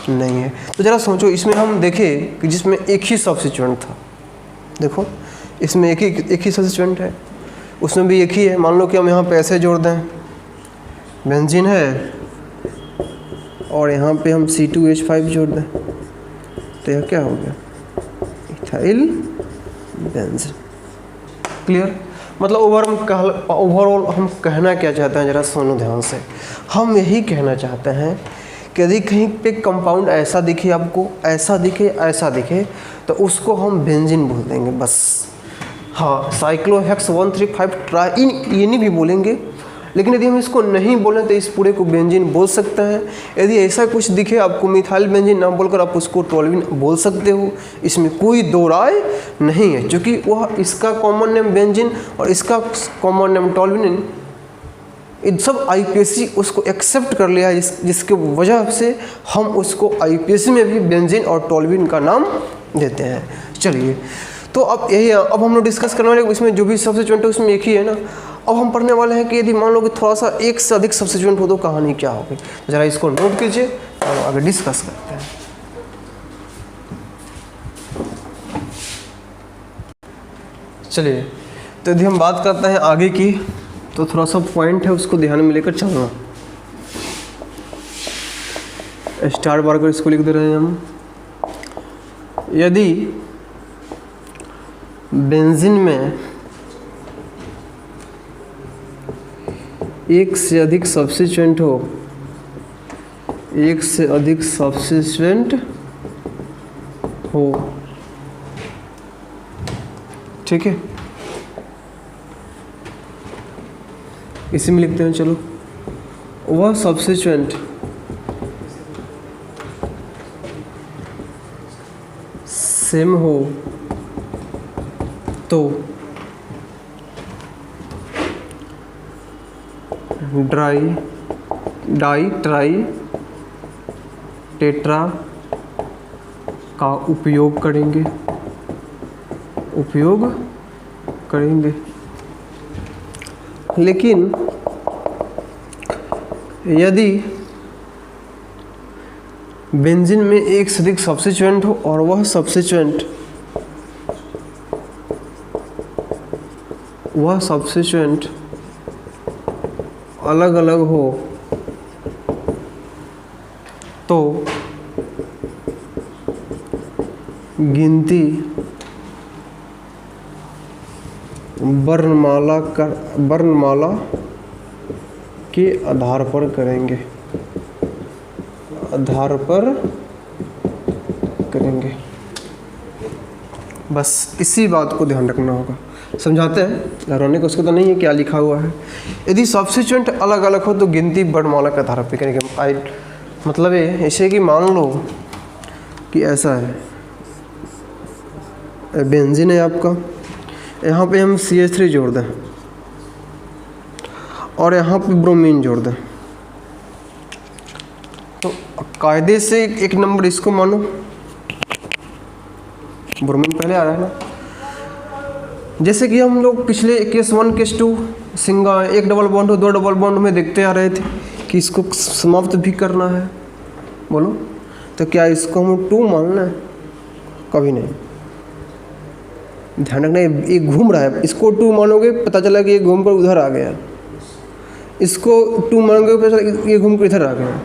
नहीं है। तो ज़रा सोचो, इसमें हम देखें कि जिसमें एक ही सब्स्टिट्यूएंट था, देखो इसमें एक ही सब्स्टिट्यूएंट है, उसमें भी एक ही है। मान लो कि हम यहाँ पे ऐसे जोड़ दें, बेंजीन है और यहाँ पे हम C2H5 जोड़ दें तो यह क्या हो गया, इथाइल बेंजीन। क्लियर। मतलब ओवरऑल हम कहना क्या चाहते हैं, जरा सुनो ध्यान से। हम यही कहना चाहते हैं कि यदि कहीं पे कंपाउंड ऐसा दिखे आपको, ऐसा दिखे तो उसको हम बेंजीन बोल देंगे बस। हाँ, साइक्लोहेक्स 135 ट्राइन ये नहीं भी बोलेंगे, लेकिन यदि हम इसको नहीं बोलें तो इस पूरे को बेंजीन बोल सकते हैं। यदि ऐसा कुछ दिखे आपको, मिथाइल बेंजीन ना बोलकर आप उसको टॉल्विन बोल सकते हो, इसमें कोई दो राय नहीं है, क्योंकि वह इसका कॉमन नेम बेंजीन और इसका कॉमन नेम टॉल्विन, इन सब IUPAC उसको एक्सेप्ट कर लिया है, जिसके वजह से हम उसको IUPAC में भी बेंजीन और टॉल्विन का नाम देते हैं। चलिए, तो अब यही, अब हम लोग डिस्कस करने वाले, इसमें जो भी सब्स्टिट्यूएंट है उसमें एक ही है ना। अब हम पढ़ने वाले हैं कि यदि मान लो कि थोड़ा सा एक से अधिक सब्स्टिट्यूएंट हो तो कहानी क्या होगी। तो ज़रा इसको नोट कीजिए और आगे डिस्कस करते हैं। चलिए, तो यदि हम बात करते हैं आगे की, तो थोड़ा सा पॉइंट है उसको ध्यान में लेकर चलना। स्टार बार कर इसको लिख दे रहे हैं हम। यदि बेंजीन में एक से अधिक सब्स्टिट्यूएंट हो, एक से अधिक सब्स्टिट्यूएंट हो, ठीक है, इसी में लिखते हैं। चलो, वह सब्स्टिट्यूएंट सेम हो तो डाई ट्राई टेट्रा का उपयोग करेंगे। लेकिन यदि बेंजीन में एक से अधिक सब्स्टिट्यूएंट हो और वह सब्स्टिट्यूएंट अलग अलग हो तो गिनती वर्णमाला के आधार पर करेंगे। बस इसी बात को ध्यान रखना होगा। समझाते हैं, रोने को उसको तो नहीं है क्या लिखा हुआ है। यदि सब्स्टिट्यूएंट अलग अलग हो तो गिनती वर्णमाला के आधार पर करेंगे। मतलब ये ऐसे कि मान लो कि ऐसा है, बेंजीन है आपका, यहाँ पे हम CH3 जोड़ दें और यहाँ पे ब्रोमीन जोड़ दें, तो कायदे से एक नंबर इसको मानो, ब्रोमीन पहले आ रहा है ना। जैसे कि हम लोग पिछले केस 1 केस 2 सिंगल एक डबल बॉन्ड हो 2 डबल बॉन्ड में देखते आ रहे थे कि इसको समाप्त भी करना है। बोलो तो क्या इसको हम 2 मानना है? कभी नहीं। ध्यान रखना ये घूम रहा है, इसको 2 मानोगे पता चला कि ये घूम कर उधर आ गया, इसको 2 मानोगे पता चला ये घूम कर इधर आ गया।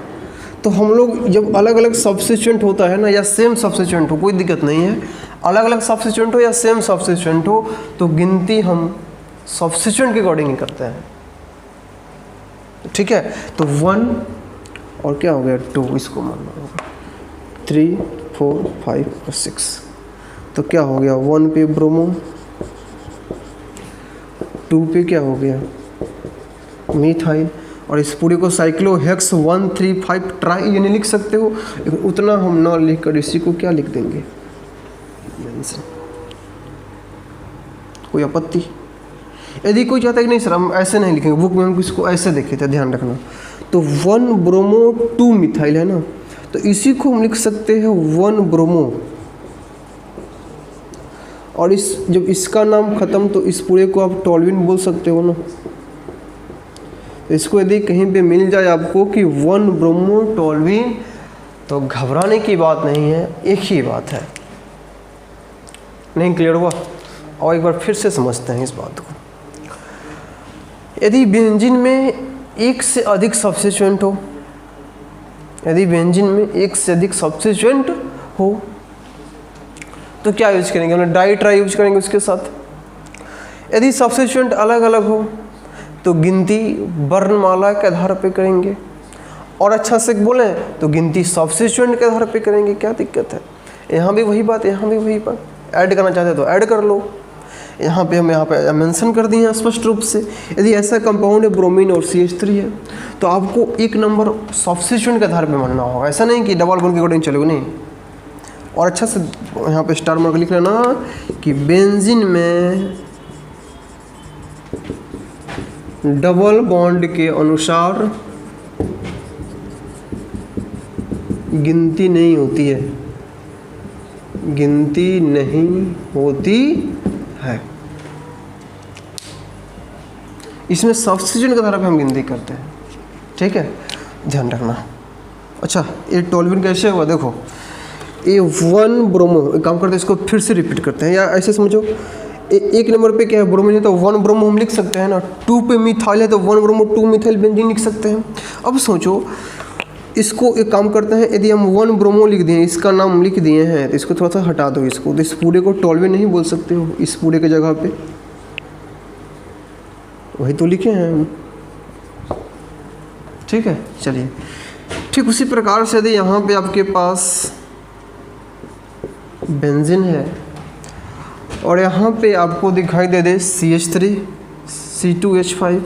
तो हम लोग जब अलग अलग सब्स्टिट्यूएंट होता है ना, या सेम सब्स्टिट्यूएंट हो, कोई दिक्कत नहीं है, अलग अलग सब्स्टिट्यूएंट हो या सेम सब्स्टिट्यूएंट हो, तो गिनती हम सब्स्टिट्यूएंट के अकॉर्डिंग ही करते हैं। ठीक है, तो 1 और क्या हो गया 2, इसको मानना होगा, 3 4 5 और 6। तो क्या हो गया 1 पे ब्रोमो, 2 पे क्या हो गया मीथाइल, और इस पूरे को साइक्लोहेक्स 1 3 5 ट्राई ये नहीं लिख सकते हो, लेकिन उतना हम ना लिख कर इसी को क्या लिख देंगे, कोई आपत्ति? यदि कोई चाहता है कि नहीं सर हम ऐसे नहीं लिखेंगे, बुक में हम इसको ऐसे देखे थे, ध्यान रखना। तो 1 ब्रोमो 2 मिथाइल है ना, तो इसी को हम लिख सकते हैं 1 ब्रोमो, और इस जब इसका नाम खत्म तो इस पूरे को आप टॉल्विन बोल सकते हो ना। इसको यदि कहीं पे मिल जाए आपको कि 1 ब्रोमो टॉल्विन, तो घबराने की बात नहीं है, एक ही बात है। नहीं क्लियर हुआ? और एक बार फिर से समझते हैं इस बात को। यदि बेंजीन में एक से अधिक सब्स्टिट्यूएंट हो, यदि बेंजीन में एक से अधिक सब्स्टिट्यूएंट हो तो क्या यूज करेंगे, हम डाई ट्राई यूज करेंगे उसके साथ। यदि सब्स्टिट्यूएंट अलग अलग हो तो गिनती वर्णमाला के आधार पे करेंगे, और अच्छा से बोलें तो गिनती सब्स्टिट्यूएंट के आधार पे करेंगे। क्या दिक्कत है? यहाँ भी वही बात, यहाँ भी वही बात। ऐड करना चाहते तो ऐड कर लो, यहाँ पे हम यहाँ पे मेंशन कर दिए हैं स्पष्ट रूप से। यदि ऐसा कंपाउंड है ब्रोमीन और CH3 है तो आपको एक नंबर सब्स्टिट्यूएंट के आधार पे मानना होगा, ऐसा नहीं कि डबल बॉन्ड के अकॉर्डिंग चलोगे, नहीं। और अच्छा से यहाँ पे स्टार मार्क लिख लेना कि बेंजीन में डबल बॉन्ड के अनुसार गिनती नहीं होती है, गिनती नहीं होती है। इसमें सब्स्टिट्यूएंट के आधार पे हम गिनती करते हैं। ठीक है, ध्यान रखना। अच्छा, ये टॉल्विन कैसे हुआ देखो, ये 1 ब्रोमो, एक काम करते हैं इसको फिर से रिपीट करते हैं, या ऐसे समझो एक नंबर पे क्या है ब्रोमीन है तो 1 ब्रोमो हम लिख सकते हैं ना, 2 पे मिथाइल है तो 1 ब्रोमो 2 मिथाइल बेंजीन लिख सकते हैं। अब सोचो इसको एक काम करते हैं, यदि हम 1 ब्रोमो लिख दिए, इसका नाम लिख दिए हैं, तो इसको थोड़ा सा हटा दो इसको, तो इस पूरे को टॉल्विन नहीं बोल सकते हो, इस पूरे के जगह पे वही तो लिखे हैं हम। ठीक है, चलिए। ठीक उसी प्रकार से यदि यहाँ पे आपके पास बेंजीन है और यहाँ पे आपको दिखाई दे दे CH3 C2H5,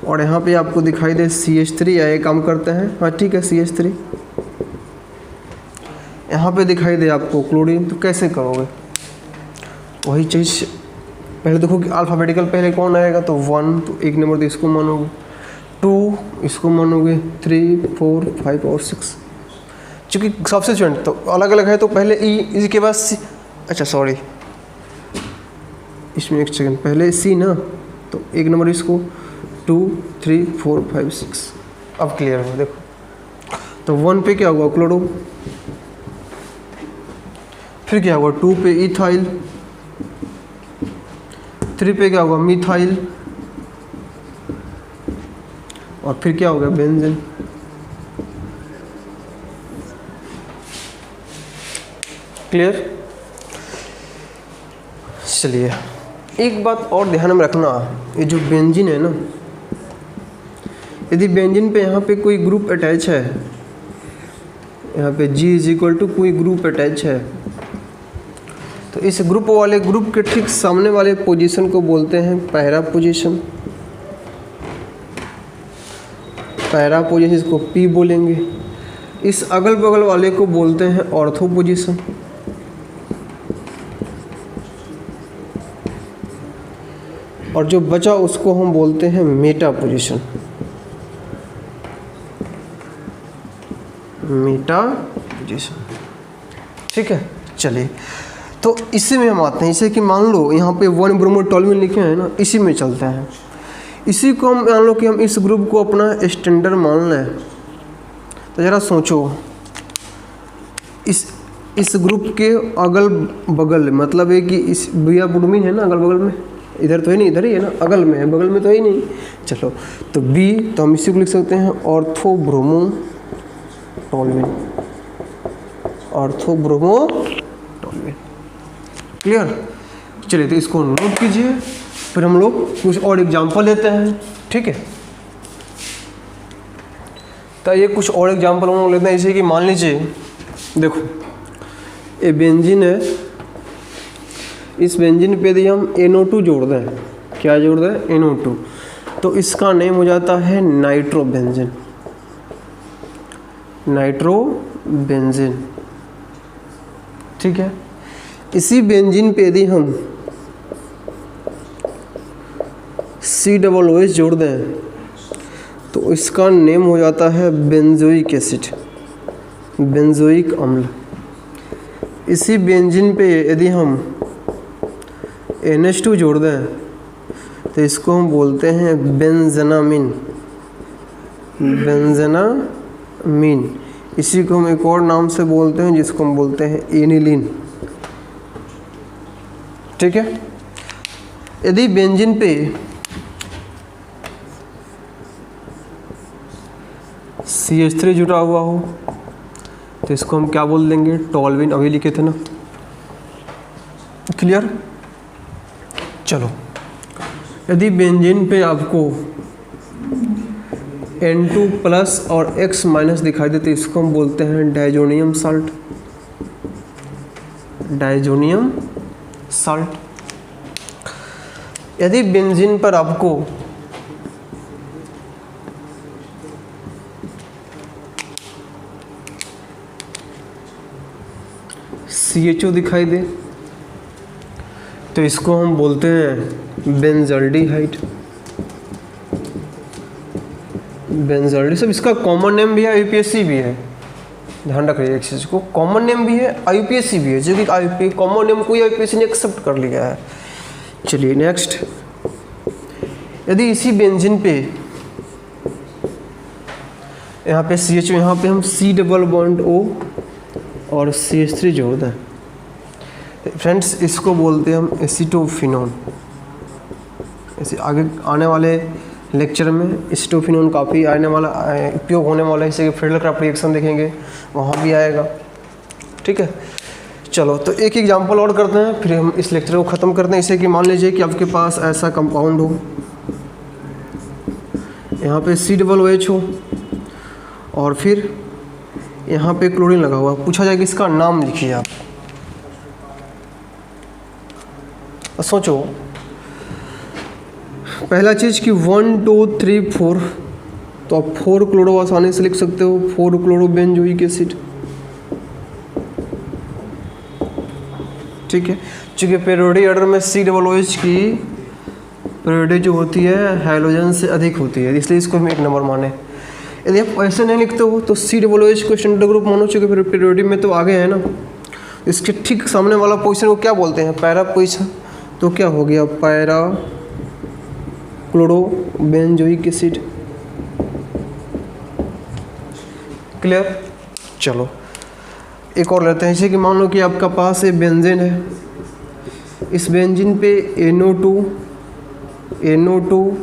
और यहाँ पे आपको दिखाई दे CH3, या एक काम करते हैं, हाँ ठीक है CH3, यहाँ पे दिखाई दे आपको क्लोरीन, तो कैसे करोगे? वही चीज़ पहले देखो कि अल्फ़ाबेटिकल पहले कौन आएगा, तो 1 तो एक नंबर तो इसको मानोगे, 2 इसको मानोगे, 3 4 5 और 6। चूँकि सब्स्टिट्यूएंट तो अलग अलग है तो पहले E, इसके बाद C, अच्छा सॉरी इसमें एक सेकंड, पहले C ना, तो एक नंबर इसको 2 3 4 5 6। अब क्लियर हो देखो, तो 1 पे क्या हुआ क्लोरो, फिर क्या हुआ 2 पे इथाइल, 3 पे क्या हुआ मिथाइल, और फिर क्या हो गया बेंजीन। क्लियर? चलिए एक बात और ध्यान में रखना, ये जो बेंजीन है ना, यदि बेंजीन पे यहाँ पे कोई ग्रुप अटैच है, यहाँ पे G = कोई ग्रुप अटैच है, इस ग्रुप के ठीक सामने वाले पोजीशन को बोलते हैं पैरा पोजीशन। पैरा पोजीशन इसको पी बोलेंगे। इस अगल बगल वाले को बोलते हैं ऑर्थो पोजीशन। और जो बचा उसको हम बोलते हैं मेटा पोजीशन। मेटा पोजीशन, ठीक है। चलिए, तो इसी में हम आते हैं। इसे कि मान लो यहाँ पे 1 ब्रोमोटॉल्यूइन लिखे हैं ना, इसी में चलते हैं। इसी को हम मान लो कि हम इस ग्रुप को अपना स्टैंडर्ड मान लें। तो ज़रा सोचो, इस ग्रुप के अगल बगल, मतलब है कि इस बिया बुडमीन है ना अगल बगल में, इधर तो है नहीं, इधर ही है ना, अगल में है, बगल में तो है ही नहीं। चलो, तो बी, तो हम इसी को लिख सकते हैं ऑर्थोब्रोमोटॉल्यूइन। ऑर्थोब्रोमोटॉल्यूइन, क्लियर। चलिए, तो इसको नोट कीजिए, फिर हम लोग कुछ और एग्जांपल लेते हैं, ठीक है। तो ये कुछ और एग्जांपल हम लोग लेते हैं। जैसे कि मान लीजिए, देखो ये बेंजीन है, इस बेंजीन पे यदि हम NO2 जोड़ दें, क्या जोड़ दें, NO2, तो इसका नेम हो जाता है नाइट्रोबेंजीन। नाइट्रोबेंजीन, ठीक है। इसी बेंजीन पे यदि हम COOH जोड़ दें तो इसका नेम हो जाता है बेंजोइक एसिड, बेंजोइक अम्ल। इसी बेंजीन पे यदि हम NH2 जोड़ दें तो इसको हम बोलते हैं बेंजेनामीन, बेंजेनामीन। इसी को हम एक और नाम से बोलते हैं जिसको हम बोलते हैं एनिलीन, ठीक है। यदि बेंजीन पे CH3 जुड़ा हुआ हो तो इसको हम क्या बोल देंगे, टॉल्विन। अभी लिखे थे ना, क्लियर। चलो, यदि बेंजीन पे आपको N2 प्लस और X माइनस दिखाई दे तो इसको हम बोलते हैं डायजोनियम साल्ट, डायजोनियम साल्ट। यदि बेंजीन पर आपको CHO दिखाई दे तो इसको हम बोलते हैं बेंजल्डिहाइड, बेंजल्डी। सब इसका कॉमन नेम भी है, IUPAC भी है, ध्यान रखिए एक चीज़ को, कॉमन नेम भी है, IUPAC भी है, जो कि कॉमन नेम को IUPAC ने एक्सेप्ट कर लिया है। चलिए नेक्स्ट, यदि इसी बेंजीन पे यहाँ पे CHO, यहाँ पे हम C+O और CH3 जोड़ दें, फ्रेंड्स इसको बोलते हैं हम एसिटोफिनोन। ऐसे आगे आने वाले लेक्चर में एसिटोफिनोन काफ़ी आने वाला उपयोग होने वाला है, जैसे कि फ्रेडल-क्राफ्ट रिएक्शन देखेंगे वहाँ भी आएगा, ठीक है। चलो, तो एक एग्जांपल और करते हैं, फिर हम इस लेक्चर को ख़त्म करते हैं। जैसे कि मान लीजिए कि आपके पास ऐसा कंपाउंड हो, यहाँ पे COOH हो और फिर यहाँ पे क्लोरीन लगा हुआ, पूछा जाए कि इसका नाम लिखिए आप। सोचो, पहला चीज़ कि 1 2 3 4, तो आप 4 क्लोरो आसानी से लिख सकते हो, 4 क्लोरोबेंजोइक एसिड, ठीक है। चूँकि पीरियोडिक ऑर्डर में COOH की पीरियोडिक जो होती है हाइड्रोजन से अधिक होती है, इसलिए इसको हम 1 नंबर माने। यदि आप ऐसे नहीं लिखते हो तो COOH को स्टैंडर्ड ग्रुप मानो, चूँकि फिर पीरियोडिक में तो आगे है ना। इसके ठीक सामने वाला पोजीशन को क्या बोलते हैं, पैरा पोजीशन। तो क्या हो गया, पैरा क्लोरोबेंजोइक एसिड, क्लियर। चलो, एक और लेते हैं। जैसे कि मान लो कि आपका पास एक बेंजीन है, इस बेंजीन पे NO2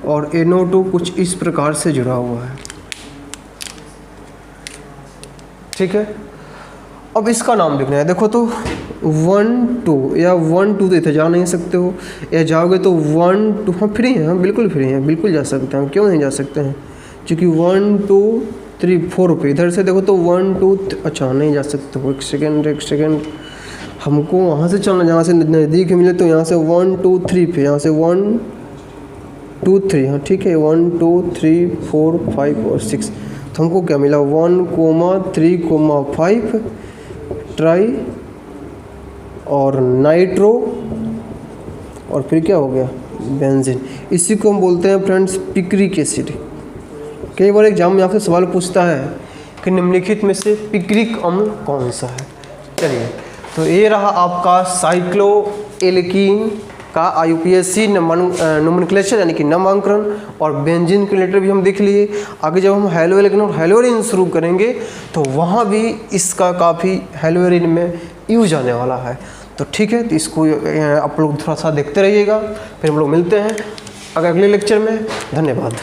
और NO2 कुछ इस प्रकार से जुड़ा हुआ है, ठीक है। अब इसका नाम लिखना है। देखो तो 1 2 या 1 2 तो इधर जा नहीं सकते हो, या जाओगे तो 1 2, हाँ फ्री हैं, हाँ बिल्कुल फ्री हैं, बिल्कुल जा सकते हैं, क्यों नहीं जा सकते हैं, क्योंकि 1 2 3 4 पे इधर से देखो तो 1 2, अच्छा नहीं जा सकते हो, एक सेकेंड, हमको वहाँ से चलना, जहाँ से नज़दीक मिले, तो यहाँ से 1 2 3 पे, यहाँ से 1 2 3, हाँ ठीक है, 1 2 3 4 5 और 6। तो हमको क्या मिला, 1,3,5 ट्राई और नाइट्रो और फिर क्या हो गया, बेंजीन। इसी को हम बोलते हैं फ्रेंड्स पिक्रिक एसिड। कई बार एग्जाम में आपसे सवाल पूछता है कि निम्नलिखित में से पिक्रिक अम्ल कौन सा है। चलिए, तो ये रहा आपका साइक्लोएल्कीन का IUPAC नोमेनक्लेचर यानी कि नामांकन, और बेंजीन के लेटर भी हम देख लिए। आगे जब हम हेलोएल्केन और हेलोएरिन शुरू करेंगे तो वहाँ भी इसका काफ़ी हेलोएरिन में यूज आने वाला है। तो ठीक है, तो इसको आप लोग थोड़ा सा देखते रहिएगा। फिर हम लोग मिलते हैं अगले लेक्चर में। धन्यवाद।